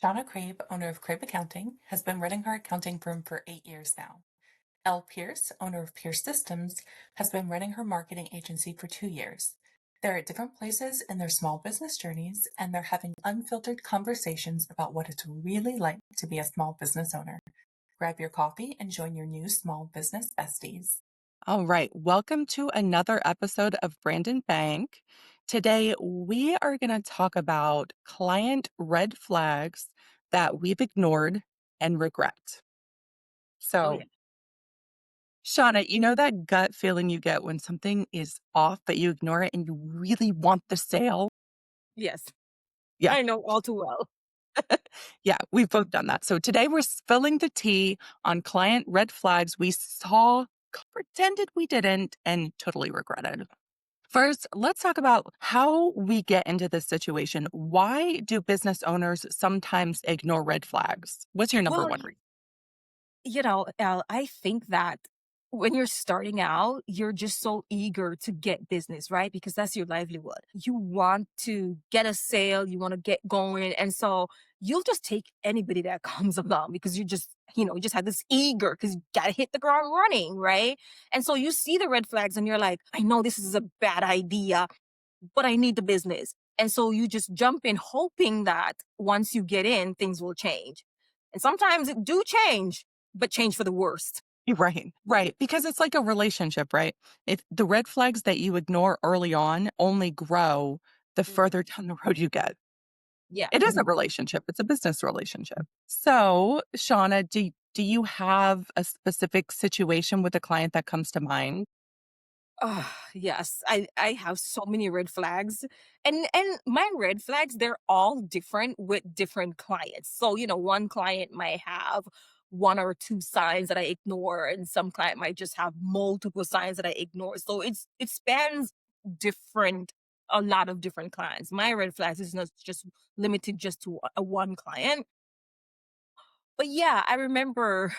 Shauna Craib, owner of Craib Accounting, has been running her accounting firm for 8 years now. Elle Pierce, owner of Pierce Systems, has been running her marketing agency for 2 years. They're at different places in their small business journeys, and they're having unfiltered conversations about what it's really like to be a small business owner. Grab your coffee and join your new small business besties. All right. Welcome to another episode of Brandon Bank. Today, we are going to talk about client red flags that we've ignored and regret. Oh, yeah. So, Shauna, you know that gut feeling you get when something is off, but you ignore it and you really want the sale? Yes, Yeah. I know all too well. Yeah. We've both done that. So, today we're spilling the tea on client red flags we saw, pretended we didn't, and totally regretted. First, let's talk about how we get into this situation. Why do business owners sometimes ignore red flags? What's your number Well, one reason? Elle, I think that when you're starting out, you're just so eager to get business, right? Because that's your livelihood. You want to get a sale, you want to get going. And so you'll just take anybody that comes along because you just have this eager because you got to hit the ground running, right? And so you see the red flags and you're like, I know this is a bad idea, but I need the business. And so you just jump in hoping that once you get in, things will change. And sometimes it do change, but change for the worst. Right, right. Because it's like a relationship, right? If the red flags that you ignore early on only grow the Mhm. further down the road you get. Yeah. It is a relationship, it's a business relationship. So, Shauna, do you have a specific situation with a client that comes to mind? Yes, I have so many red flags. And my red flags, they're all different with different clients. So, one client might have one or two signs that I ignore, and some client might just have multiple signs that I ignore. So it spans different a lot of different clients. My red flags is not just limited just to a one client. But yeah, I remember.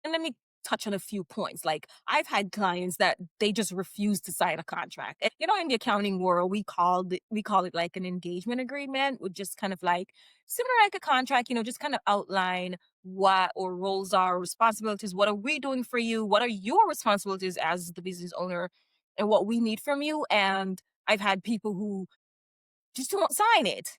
And let me touch on a few points. Like I've had clients that they just refuse to sign a contract. And, in the accounting world, we call it like an engagement agreement, which just kind of like similar like a contract, just kind of outline what our roles are, responsibilities, what are we doing for you, what are your responsibilities as the business owner, and what we need from you. And I've had people who just don't sign it,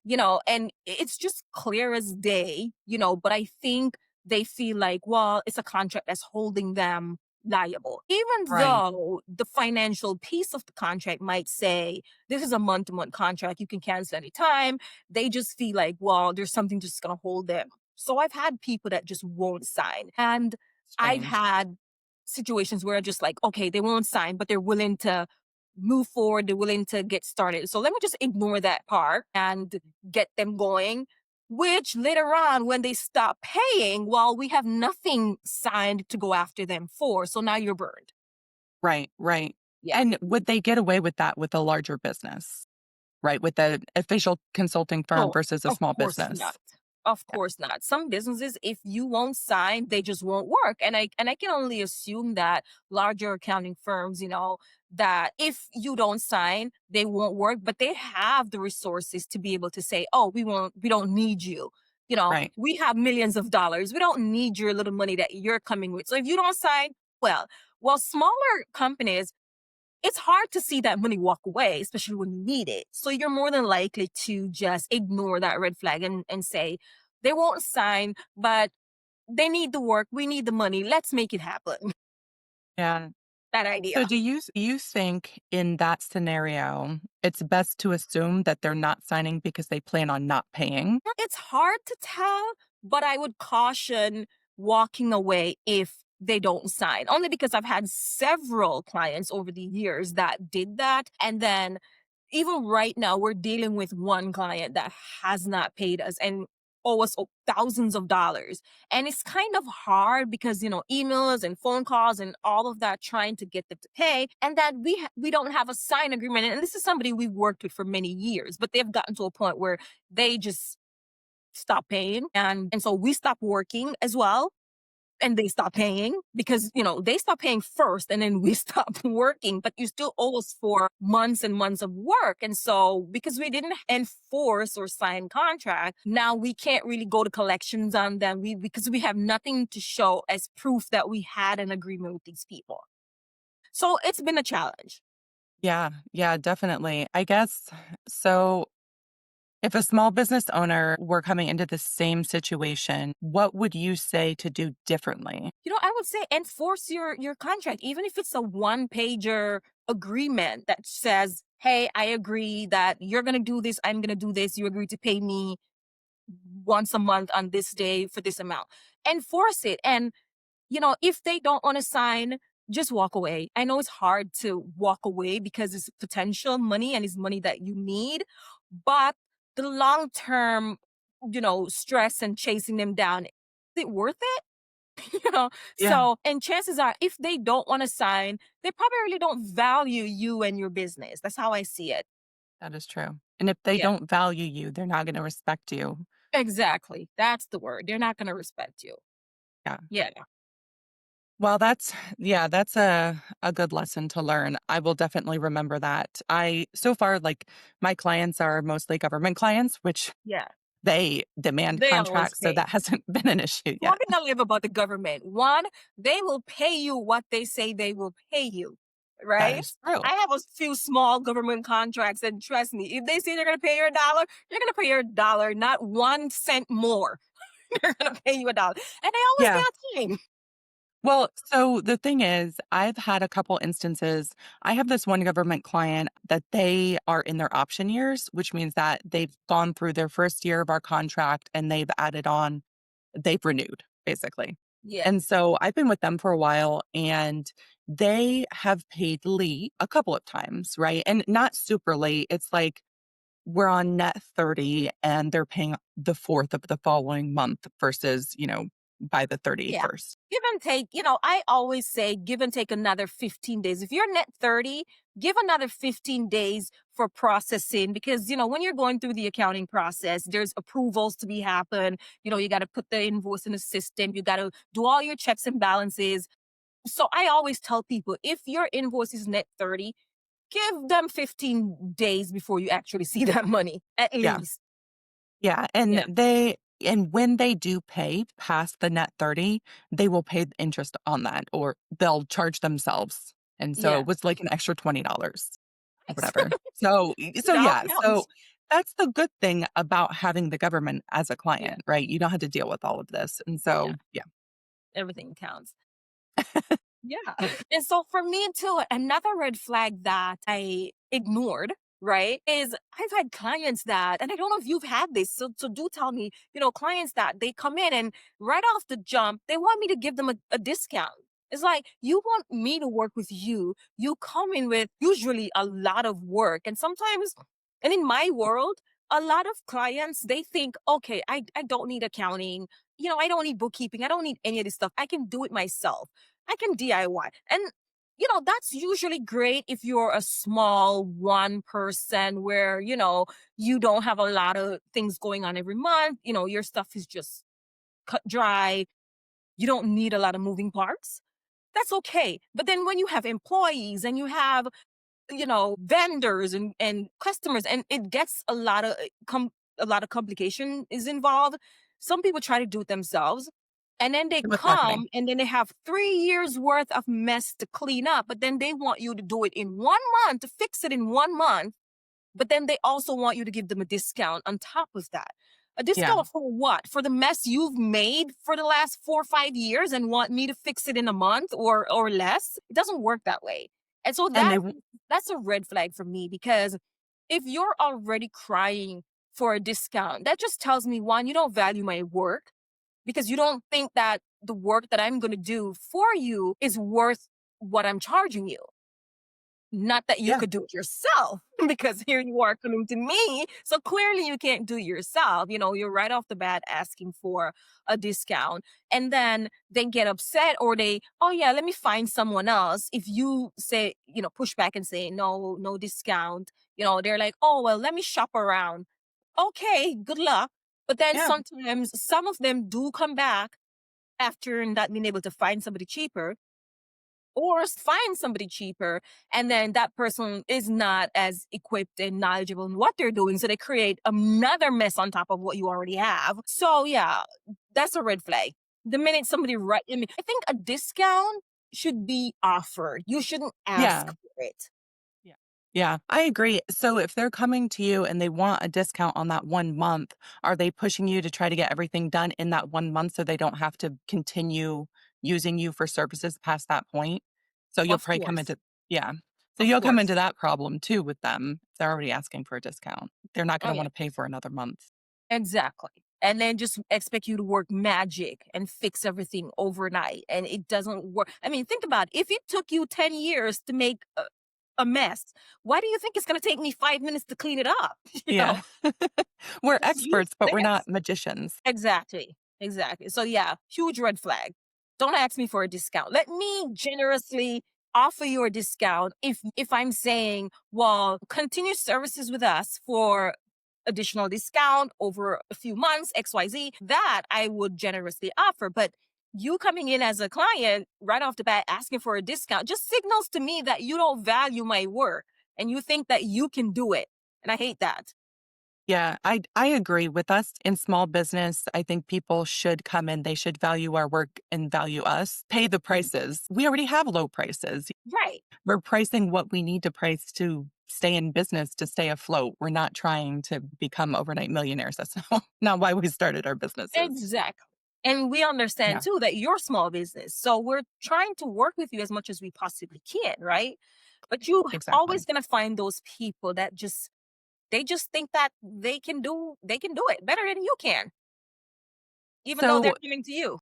and it's just clear as day, but I think they feel like, well, it's a contract that's holding them liable. Even Right, though the financial piece of the contract might say, this is a month to month contract, you can cancel anytime. They just feel like, well, there's something just going to hold them. So I've had people that just won't sign. And I've strange. had situations where just like, okay, they won't sign, but they're willing to move forward, they're willing to get started. So let me just ignore that part and get them going. Which later on, when they stop paying, well, we have nothing signed to go after them for. So now you're burned. Right, right. Yeah. And would they get away with that with a larger business? Right, with the official consulting firm Oh, versus a of small course not. business. Of Yeah, course not. Some businesses, if you won't sign, they just won't work. And I can only assume that larger accounting firms, that if you don't sign, they won't work, but they have the resources to be able to say, oh, we don't need you. right. We have millions of dollars. We don't need your little money that you're coming with. So if you don't sign, well, smaller companies, it's hard to see that money walk away, especially when you need it. So you're more than likely to just ignore that red flag and say, they won't sign, but they need the work. We need the money. Let's make it happen. Yeah. That So idea. do you think in that scenario, it's best to assume that they're not signing because they plan on not paying? It's hard to tell, but I would caution walking away if they don't sign, only because I've had several clients over the years that did that. And then even right now, we're dealing with one client that has not paid us and owe us thousands of dollars. And it's kind of hard because, emails and phone calls and all of that trying to get them to pay. And that we don't have a signed agreement. And this is somebody we've worked with for many years, but they've gotten to a point where they just stop paying. And so we stop working as well. and they stop paying because, they stop paying first and then we stop working, but you still owe us for months and months of work. And so because we didn't enforce or sign contract, now we can't really go to collections on them because we have nothing to show as proof that we had an agreement with these people. So it's been a challenge. Yeah, yeah, definitely. I guess so. If a small business owner were coming into the same situation, what would you say to do differently? I would say enforce your contract, even if it's a one pager agreement that says, "Hey, I agree that you're gonna do this. I'm gonna do this. You agree to pay me once a month on this day for this amount." Enforce it, and if they don't want to sign, just walk away. I know it's hard to walk away because it's potential money and it's money that you need, but the long term, stress and chasing them down, is it worth it? you know Yeah, and chances are, if they don't want to sign, they probably really don't value you and your business. That's how I see it. that is true. And if they Yeah, don't value you, they're not going to respect you. exactly, that's the word. They're not going to respect you. Yeah. Yeah. Well, that's a good lesson to learn. I will definitely remember that. I so far like my clients are mostly government clients, which Yeah, they demand they always contracts, so pay. that hasn't been an issue One yet. thing I love about the government, one, they will pay you what they say they will pay you, That right? is true. I have a few small government contracts, and trust me, if they say they're going to pay you a dollar, you're going to pay your dollar, not 1 cent more. They're going to pay you a dollar. And they always Yeah. pay on time. Well, so the thing is, I've had a couple instances. I have this one government client that they are in their option years, which means that they've gone through their first year of our contract and they've added on, they've renewed basically. Yeah. And so I've been with them for a while and they have paid late a couple of times, right? And not super late. It's like we're on net 30 and they're paying the 4th of the following month versus, by the Yeah. 31st. Give and take, I always say give and take another 15 days. If you're net 30, give another 15 days for processing because, when you're going through the accounting process, there's approvals to be happen. You got to put the invoice in the system. You got to do all your checks and balances. So I always tell people if your invoice is net 30, give them 15 days before you actually see that money, at Yeah. least. Yeah, Yeah. and when they do pay past the net 30, they will pay the interest on that or they'll charge themselves. And so Yeah. it was like an extra $20 or Nice. whatever. So It all yeah, so counts. that's the good thing about having the government as a Yeah. client, right? You don't have to deal with all of this. And Yeah. so, yeah. Everything counts. Yeah. And so for me too, another red flag that I ignored, right, is I've had clients that, and I don't know if you've had this, so do tell me, clients that they come in and right off the jump, they want me to give them a discount. It's like, you want me to work with you. You come in with usually a lot of work. And sometimes, and in my world, a lot of clients, they think, okay, I don't need accounting. I don't need bookkeeping. I don't need any of this stuff. I can do it myself. I can DIY. And that's usually great if you're a small one person where, you don't have a lot of things going on every month. Your stuff is just cut dry. You don't need a lot of moving parts. That's okay. But then when you have employees and you have, vendors and customers, and it gets a lot of complication is involved. Some people try to do it themselves, and then they Same with marketing. come and then they have 3 years worth of mess to clean up, but then they want you to do it in 1 month, to fix it in 1 month. But then they also want you to give them a discount on top of that. A Yeah. discount for what? For the mess you've made for the last 4 or 5 years and want me to fix it in a month or less? It doesn't work that way. And so And that's a red flag for me because if you're already crying for a discount, that just tells me, one, you don't value my work because you don't think that the work that I'm going to do for you is worth what I'm charging you. Not that you yeah. could do it yourself, because here you are coming to me. So clearly you can't do it yourself. You're right off the bat asking for a discount. And then they get upset, or oh yeah, let me find someone else. If you say, push back and say, no, no discount, they're like, oh, well, let me shop around. Okay, good luck. But then Yeah. sometimes some of them do come back after not being able to find somebody cheaper, or find somebody cheaper, and then that person is not as equipped and knowledgeable in what they're doing, so they create another mess on top of what you already have. So yeah, that's a red flag. The minute somebody I mean, I think a discount should be offered. You shouldn't ask Yeah. for it. Yeah. Yeah, I agree. So if they're coming to you and they want a discount on that 1 month, are they pushing you to try to get everything done in that 1 month so they don't have to continue using you for services past that point? So you'll Of probably come course. into yeah. So Of you'll come into course. that problem too with them. If they're already asking for a discount. They're not Oh gonna yeah. wanna pay for another month. Exactly. And then just expect you to work magic and fix everything overnight. And it doesn't work. I mean, think about it. If it took you 10 years to make a mess, why do you think it's going to take me 5 minutes to clean it up? You know, Yeah. We're it's experts, but we're not useless. magicians. Exactly. Exactly. So yeah, huge red flag. Don't ask me for a discount. Let me generously offer you a discount if I'm saying, well, continue services with us for additional discount over a few months, XYZ, that I would generously offer. But you coming in as a client right off the bat asking for a discount just signals to me that you don't value my work and you think that you can do it. And I hate that. Yeah, I agree with us in small business. I think people should come in, they should value our work and value us, pay the prices. We already have low prices. Right. We're pricing what we need to price to stay in business, to stay afloat. We're not trying to become overnight millionaires. That's not why we started our businesses. Exactly. And we understand Yeah, too that you're small business. So we're trying to work with you as much as we possibly can, right? But you always exactly. gonna find those people that they just think that they can do it better than you can, even though they're So coming to you.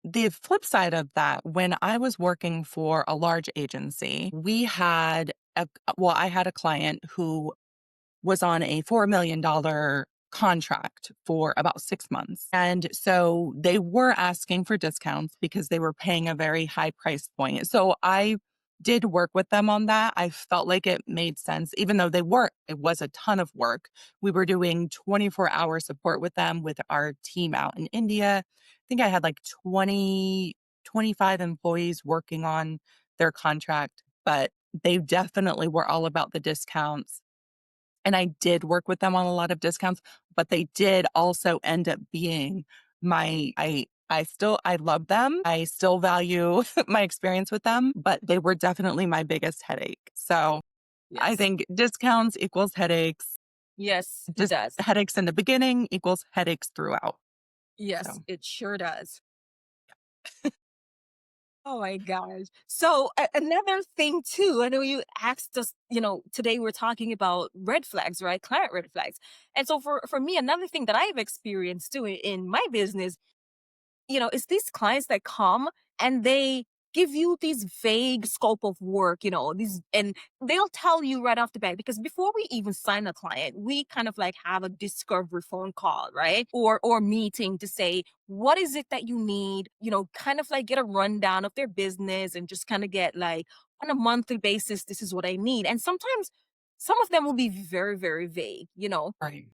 the flip side of that, when I was working for a large agency, we had I had a client who was on a $4 million contract for about 6 months. And so they were asking for discounts because they were paying a very high price point. So I did work with them on that. I felt like it made sense, even though it was a ton of work. We were doing 24-hour support with them with our team out in India. I think I had like 25 employees working on their contract, but they definitely were all about the discounts, and I did work with them on a lot of discounts, but they did also end up being I love them. I still value my experience with them, but they were definitely my biggest headache. So, I Yes. think discounts equals headaches. Yes, it Just does. headaches in the beginning equals headaches throughout. Yes, So, it sure does. Oh my gosh. So another thing too, I know you asked us, today we're talking about red flags, right? Client red flags. And so for me, another thing that I've experienced too in my business, it's these clients that come and they give you these vague scope of work, and they'll tell you right off the bat, because before we even sign a client, we kind of like have a discovery phone call, right? Or meeting to say, what is it that you need? Kind of like get a rundown of their business and just kind of get like on a monthly basis, this is what I need. And sometimes some of them will be very, very vague. right.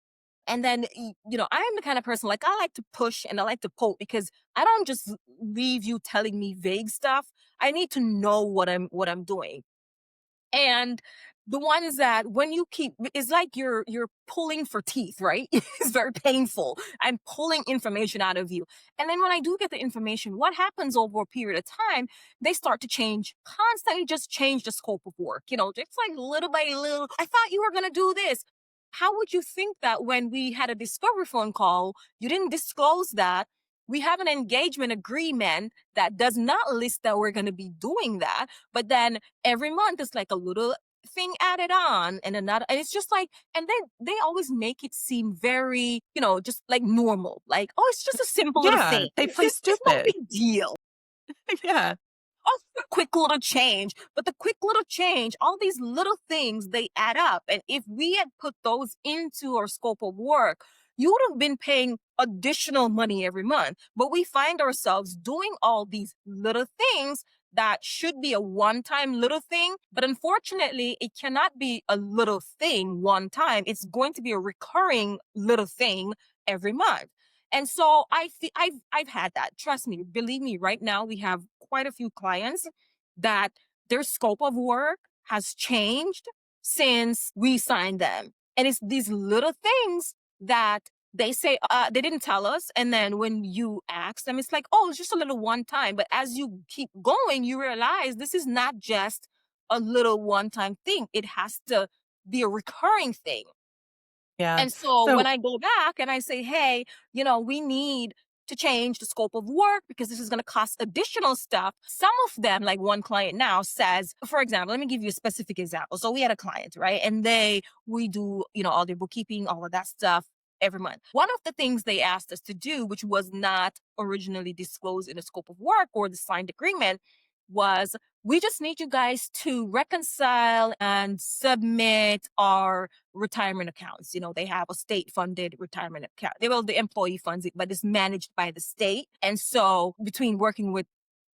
And then, I'm the kind of person like I like to push and I like to poke because I don't just leave you telling me vague stuff. I need to know what I'm doing. And the ones that when you keep it's like you're pulling for teeth, right? It's very painful. I'm pulling information out of you. And then when I do get the information, what happens over a period of time, they start to change, constantly just change the scope of work. Just like little by little. I thought you were gonna do this. How would you think that when we had a discovery phone call, you didn't disclose that? We have an engagement agreement that does not list that we're going to be doing that. But then every month it's like a little thing added on and another, and it's just like, and then they always make it seem very, just like normal, like, oh, it's just a simple little Yeah, thing. they play It's no stupid. big deal. Yeah. Oh, a quick little change. But the quick little change, all these little things, they add up. And if we had put those into our scope of work, you would have been paying additional money every month. But we find ourselves doing all these little things that should be a one time little thing. But unfortunately, it cannot be a little thing one time. It's going to be a recurring little thing every month. And so I've had that. Trust me, believe me, right now we have quite a few clients that their scope of work has changed since we signed them. And it's these little things that they say they didn't tell us. And then when you ask them, it's like, oh, it's just a little one time. But as you keep going, you realize this is not just a little one time thing. It has to be a recurring thing. Yeah. And so when So, I go back and I say, hey, we need to change the scope of work because this is going to cost additional stuff. Some of them, like one client now says, for example, let me give you a specific example. So we had a client, right? And we do, all their bookkeeping, all of that stuff every month. One of the things they asked us to do, which was not originally disclosed in the scope of work or the signed agreement, was we just need you guys to reconcile and submit our retirement accounts. They have a state funded retirement account. The employee funds it, but it's managed by the state. And so between working with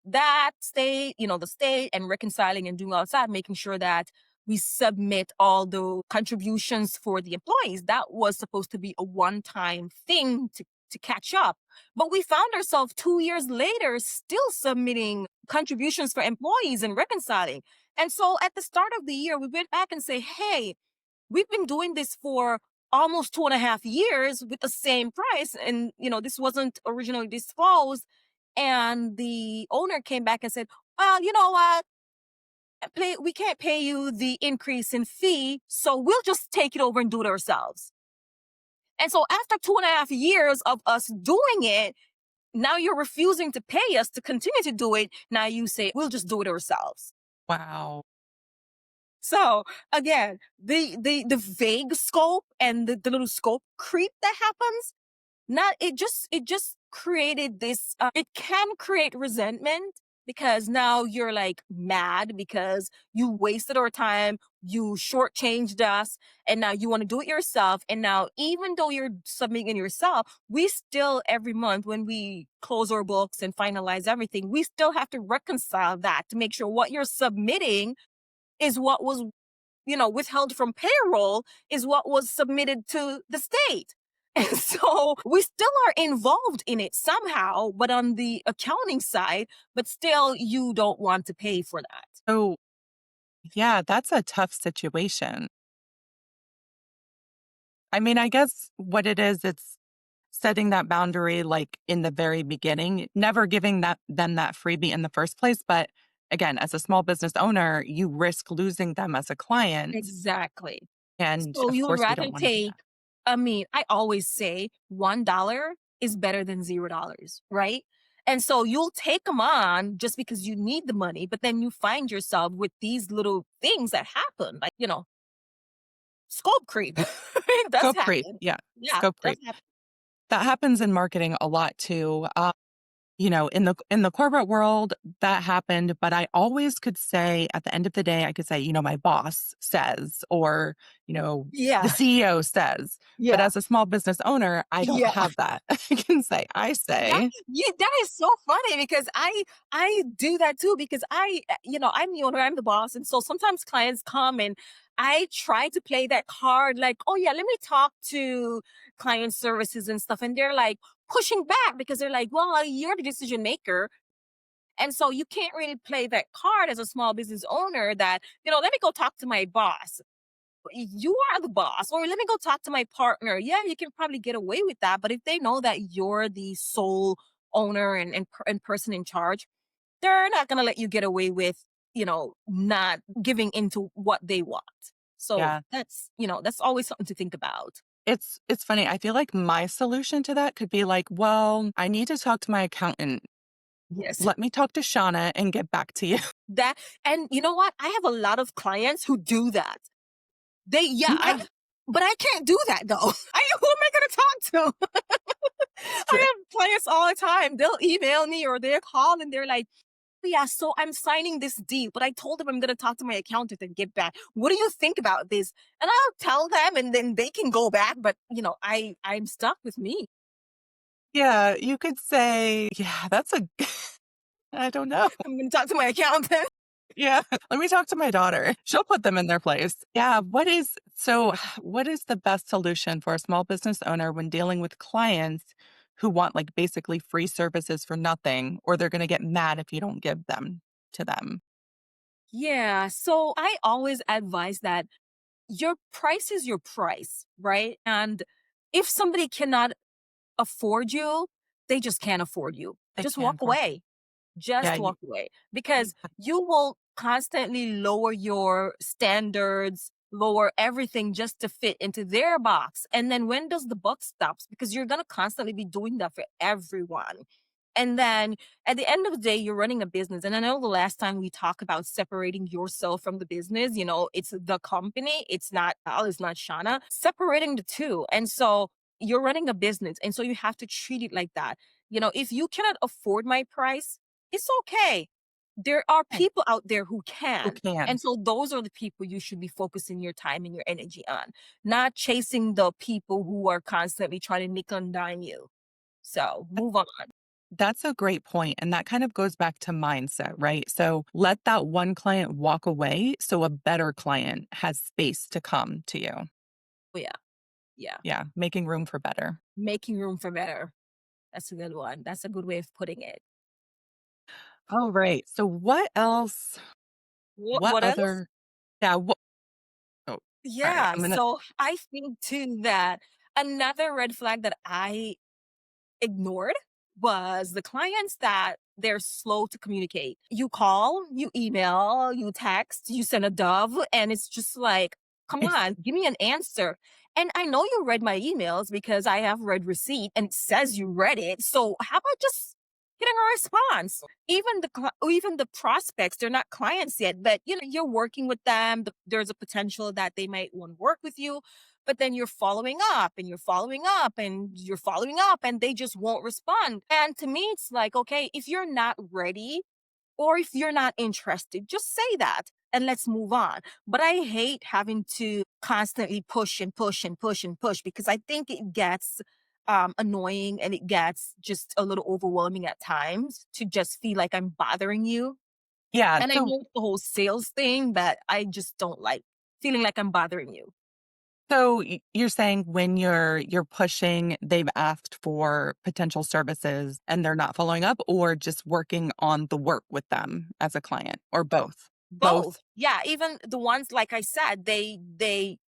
that state, the state, and reconciling and doing all that, making sure that we submit all the contributions for the employees. That was supposed to be a one-time thing to catch up. But we found ourselves 2 years later still submitting contributions for employees and reconciling. And so at the start of the year, we went back and say, hey, we've been doing this for almost 2.5 years with the same price. And, this wasn't originally disclosed. And the owner came back and said, well, you know what? We can't pay you the increase in fee, so we'll just take it over and do it ourselves. And so after 2.5 years of us doing it, now you're refusing to pay us to continue to do it. Now you say, we'll just do it ourselves. wow. So again, the vague scope and the little scope creep that happens, not it just created this it can create resentment because now you're like mad because you wasted our time, you shortchanged us, and now you want to do it yourself. And now even though you're submitting it yourself, we still every month when we close our books and finalize everything, we still have to reconcile that to make sure what you're submitting is what was withheld from payroll is what was submitted to the state. And so we still are involved in it somehow, but on the accounting side, but still you don't want to pay for that. So, yeah, that's a tough situation. I mean, I guess what it is, it's setting that boundary like in the very beginning, never giving them that freebie in the first place. But again, as a small business owner, you risk losing them as a client. Exactly. And So of you would course, we rather don't want to do take, that. I always say $1 is better than $0, right? And so you'll take them on just because you need the money, but then you find yourself with these little things that happen, like, scope creep. It does Scope creep. happen. Yeah. Yeah, Scope it does creep. happen. That happens in marketing a lot too. In the corporate world, that happened, but I always could say at the end of the day, I could say, my boss says, or, the Yeah, CEO says. But yeah. as a small business owner, I don't Yeah. have that. I can say, I That say, yeah, that is so funny because I do that too because I'm the owner, I'm the boss, and so sometimes clients come and I try to play that card like, oh yeah, let me talk to client services and stuff, and they're like pushing back because they're like, well, you're the decision maker, and so you can't really play that card as a small business owner that let me go talk to my boss. You are the boss, or let me go talk to my partner. Yeah, you can probably get away with that, but if they know that you're the sole owner and person in charge, they're not going to let you get away with not giving into what they want. So yeah. that's always something to think about. It's funny. I feel like my solution to that could be like, well, I need to talk to my accountant. Yes. Let me talk to Shauna and get back to you. That And you know what, I have a lot of clients who do that. Yeah, But I can't do that though. Who am I going to talk to? I true. have clients all the time. They'll email me or they'll call and they're like, yeah, so I'm signing this deal, but I told them I'm going to talk to my accountant and get back. What do you think about this? And I'll tell them and then they can go back. But, I'm stuck with me. Yeah, you could say, yeah, I don't know. I'm going to talk to my accountant. Yeah, let me talk to my daughter. She'll put them in their place. Yeah, what is the best solution for a small business owner when dealing with clients who want like basically free services for nothing, or they're going to get mad if you don't give them to them. Yeah. So I always advise that your price is your price, right? And if somebody cannot afford you, they just can't afford you. They Just can walk for away. yeah, Just walk away because you will constantly lower your standards, lower everything just to fit into their box. And then when does the buck stops? Because you're going to constantly be doing that for everyone. And then at the end of the day, you're running a business. And I know the last time we talked about separating yourself from the business, it's the company, it's not Elle, it's not Shauna, separating the two. And so you're running a business. And so you have to treat it like that. If you cannot afford my price, it's okay. There are right. people out there who Who can. can? And so those are the people you should be focusing your time and your energy on, not chasing the people who are constantly trying to nickel and dime you. So move on. That's a great point, and that kind of goes back to mindset, right? So let that one client walk away so a better client has space to come to you. Oh, yeah. Yeah. Yeah, making room for better. Making room for better. That's a good one. That's a good way of putting it. All right. So what else? What What else? other yeah, what oh, all right. Yeah. I'm gonna So I think too that another red flag that I ignored was the clients that they're slow to communicate. You call, you email, you text, you send a dove, and it's just like, come on, give me an answer. And I know you read my emails because I have read receipt and it says you read it. So how about just getting a response? Even the prospects, they're not clients yet, but you're working with them. There's a potential that they might want to work with you, but then you're following up and you're following up and you're following up and they just won't respond. And to me, it's like, okay, if you're not ready or if you're not interested, just say that and let's move on. But I hate having to constantly push and push and push and push because I think it gets annoying and it gets just a little overwhelming at times to just feel like I'm bothering you. yeah, And I so know it's the whole sales thing, but I just don't like feeling like I'm bothering you. you're saying when you're pushing, they've asked for potential services and they're not following up, or just working on the work with them as a client, or both? Both? Both. Yeah, even the ones like I said, they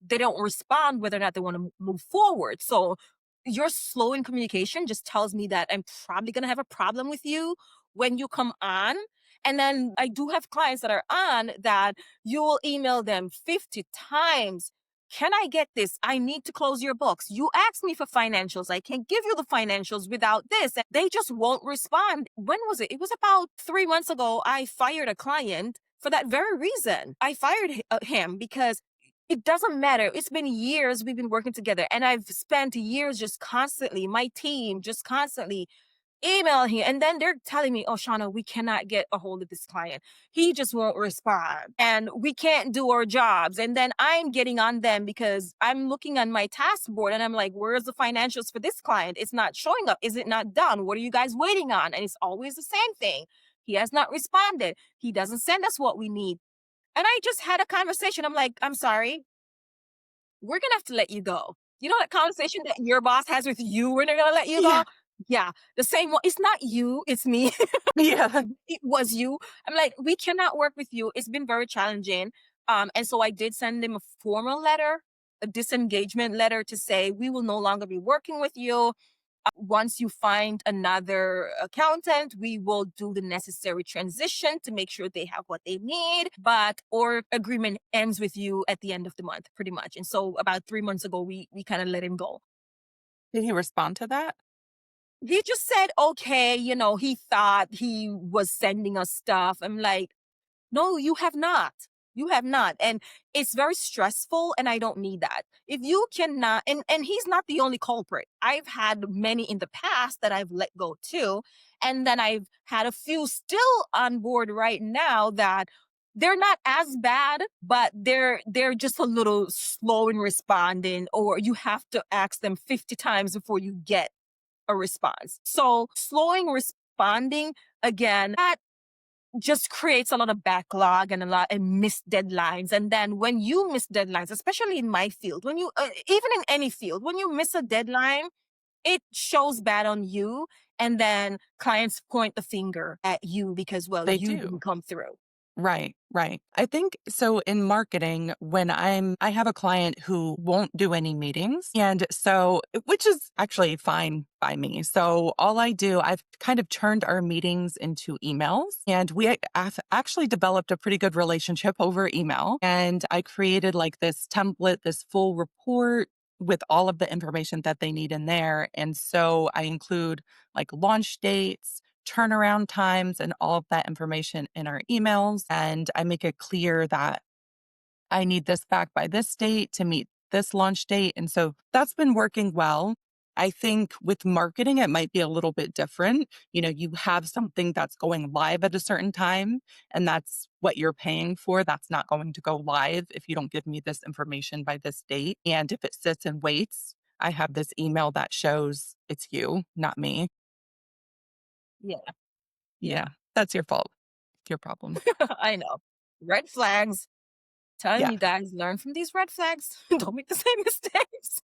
don't respond whether or not they want to move forward. So your slow in communication just tells me that I'm probably going to have a problem with you when you come on. And then I do have clients that are on that you will email them 50 times. Can I get this? I need to close your books. You asked me for financials. I can't give you the financials without this. And they just won't respond. When was it? It was about 3 months ago. I fired a client for that very reason. I fired him because it doesn't matter. It's been years we've been working together, and I've spent years just constantly, my team just constantly emailing him. And then they're telling me, oh, Shauna, we cannot get a hold of this client. He just won't respond, and we can't do our jobs. And then I'm getting on them because I'm looking on my task board and I'm like, where's the financials for this client? It's not showing up. Is it not done? What are you guys waiting on? And it's always the same thing. He has not responded. He doesn't send us what we need. And I just had a conversation. I'm like, I'm sorry, we're gonna have to let you go. You know that conversation that your boss has with you when they're gonna let you go? Yeah. Yeah, the same one. It's not you, it's me. Yeah. It was you. I'm like, we cannot work with you. It's been very challenging. And so I did send him a formal letter, a disengagement letter to say we will no longer be working with you. Once you find another accountant, we will do the necessary transition to make sure they have what they need. But our agreement ends with you at the end of the month, pretty much. And so about 3 months ago, we kind of let him go. Did he respond to that? He just said, okay, he thought he was sending us stuff. I'm like, no, you have not. You have not. And it's very stressful and I don't need that. If you cannot, and he's not the only culprit. I've had many in the past that I've let go too. And then I've had a few still on board right now that they're not as bad, but they're just a little slow in responding, or you have to ask them 50 times before you get a response. So slowing responding again, that just creates a lot of backlog and a lot of missed deadlines. And then when you miss deadlines, especially in my field, when you even in any field, when you miss a deadline, it shows bad on you, and then clients point the finger at you because, well, They you do. didn't come through. Right, right. I think so in marketing, when I have a client who won't do any meetings. And so, which is actually fine by me. So all I do, I've kind of turned our meetings into emails and have actually developed a pretty good relationship over email. And I created like this template, this full report with all of the information that they need in there. And so I include like launch dates, turnaround times, and all of that information in our emails. And I make it clear that I need this back by this date to meet this launch date. And so that's been working well. I think with marketing, it might be a little bit different. You have something that's going live at a certain time, and that's what you're paying for. That's not going to go live if you don't give me this information by this date. And if it sits and waits, I have this email that shows it's you, not me. Yeah, Yeah, yeah. that's your fault. Your problem. I know. Red flags. Telling Yeah. you guys, learn from these red flags. Don't make the same mistakes.